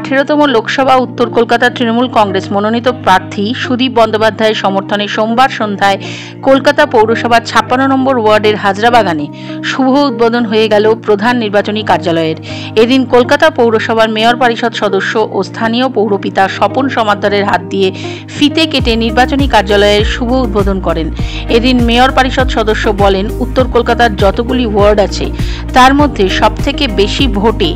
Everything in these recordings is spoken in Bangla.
18তম লোকসভা উত্তর কলকাতা তৃণমূল কংগ্রেস মনোনীত প্রার্থী সুদীপ বন্দ্যোপাধ্যায়ের সমর্থনে সোমবার সন্ধ্যায় কলকাতা পৌরসভার 56 নম্বর ওয়ার্ডের হাজরাবাগানে শুভ উদ্বোধন হয়ে গেল প্রধান নির্বাচনী কার্যালয়ের। এদিন কলকাতা পৌরসভার মেয়র পরিষদ সদস্য ও স্থানীয় পৌরপিতা স্বপন সমাদ্দারের হাত দিয়ে ফিতে কেটে নির্বাচনী কার্যালয়ের শুভ উদ্বোধন করেন। এদিন মেয়র পরিষদ সদস্য বলেন, উত্তর কলকাতার যতগুলি ওয়ার্ড আছে তার মধ্যে সবথেকে বেশি ভোটে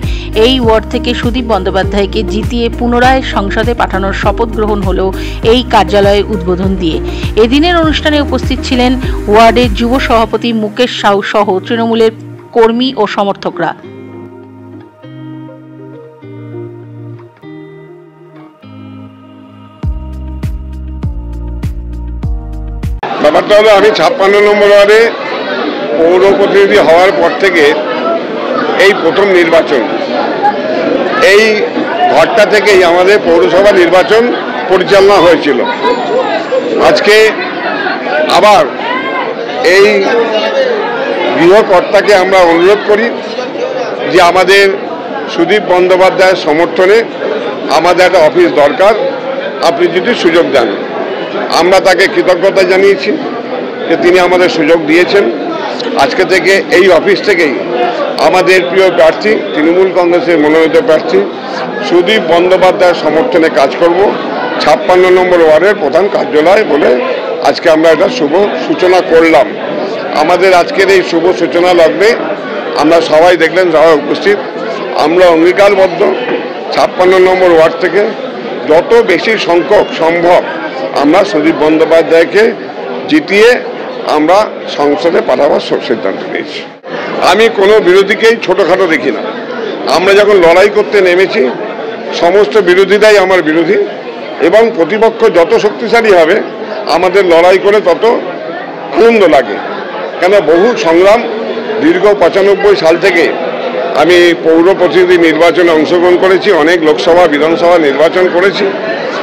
এই ওয়ার্ড থেকে সুদীপ বন্দ্যোপাধ্যায়কে জিতিয়ে পুনরায় সংসদে পাঠানোর শপথ গ্রহণ হলো এই কার্যালয়ের উদ্বোধন দিয়ে। এদিনের অনুষ্ঠানে উপস্থিত ছিলেন ওয়ার্ডের যুব সভাপতি মুকেশ সাউ সহ তৃণমূলের কর্মী ও সমর্থকরা। ব্যাপারটা হলো, আমি 56 নম্বর ওয়ার্ডে পৌর প্রতিনিধি হওয়ার পর থেকে এই প্রথম নির্বাচন। এই ঘরটা থেকেই আমাদের পৌরসভা নির্বাচন পরিচালনা হয়েছিল। আজকে আবার এই গৃহকর্তাকে আমরা অনুরোধ করি যে আমাদের সুদীপ বন্দ্যোপাধ্যায়ের সমর্থনে আমাদের একটা অফিস দরকার, আপনি যদি সুযোগ দেন। আমরা তাকে কৃতজ্ঞতা জানিয়েছি যে তিনি আমাদের সুযোগ দিয়েছেন। আজকে থেকে এই অফিস থেকেই আমাদের প্রিয় প্রার্থী, তৃণমূল কংগ্রেসের মনোনীত প্রার্থী সুদীপ বন্দ্যোপাধ্যায়ের সমর্থনে কাজ করব। 56 নম্বর ওয়ার্ডের প্রধান কার্যালয় বলে আজকে আমরা এটা শুভ সূচনা করলাম। আমাদের আজকের এই শুভ সূচনা লগ্নে আমরা সবাই দেখলেন, যারা উপস্থিত, আমরা অঙ্গীকারবদ্ধ 56 নম্বর ওয়ার্ড থেকে যত বেশি সংখ্যক সম্ভব আমরা সুদীপ বন্দ্যোপাধ্যায়কে জিতিয়ে আমরা সংসদে পাঠাবার সিদ্ধান্ত নিয়েছি। আমি কোনো বিরোধীকেই ছোটোখাটো দেখি না। আমরা যখন লড়াই করতে নেমেছি, সমস্ত বিরোধীরাই আমার বিরোধী, এবং প্রতিপক্ষ যত শক্তিশালী হবে আমাদের লড়াই করে তত আনন্দ লাগে। কেন, বহু সংগ্রাম, দীর্ঘ 95 সাল থেকে আমি পৌর প্রতিনিধি নির্বাচনে অংশগ্রহণ করেছি, অনেক লোকসভা বিধানসভা নির্বাচন করেছি।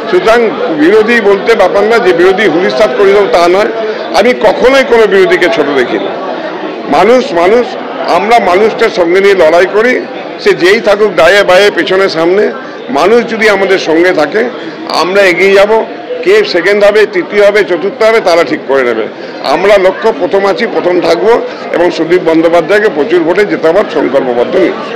সুতরাং বিরোধী বলতে ব্যাপার না যে বিরোধী হুলিস্তাত করে দেবো, তা নয়। আমি কখনোই কোনো বিরোধীকে ছোট দেখি না। মানুষ, আমরা মানুষটার সঙ্গে নিয়ে লড়াই করি, সে যেই থাকুক, দায়ে বায়ে, পেছনে সামনে, মানুষ যদি আমাদের সঙ্গে থাকে আমরা এগিয়ে যাব। কে সেকেন্ড হবে, তৃতীয় হবে, চতুর্থ হবে, তারা ঠিক করে নেবে। আমরা লক্ষ্য প্রথম আছি, প্রথম থাকবো, এবং সুদীপ বন্দ্যোপাধ্যায়কে প্রচুর ভোটে জেতাবার সংকল্পবদ্ধ নিচ্ছি।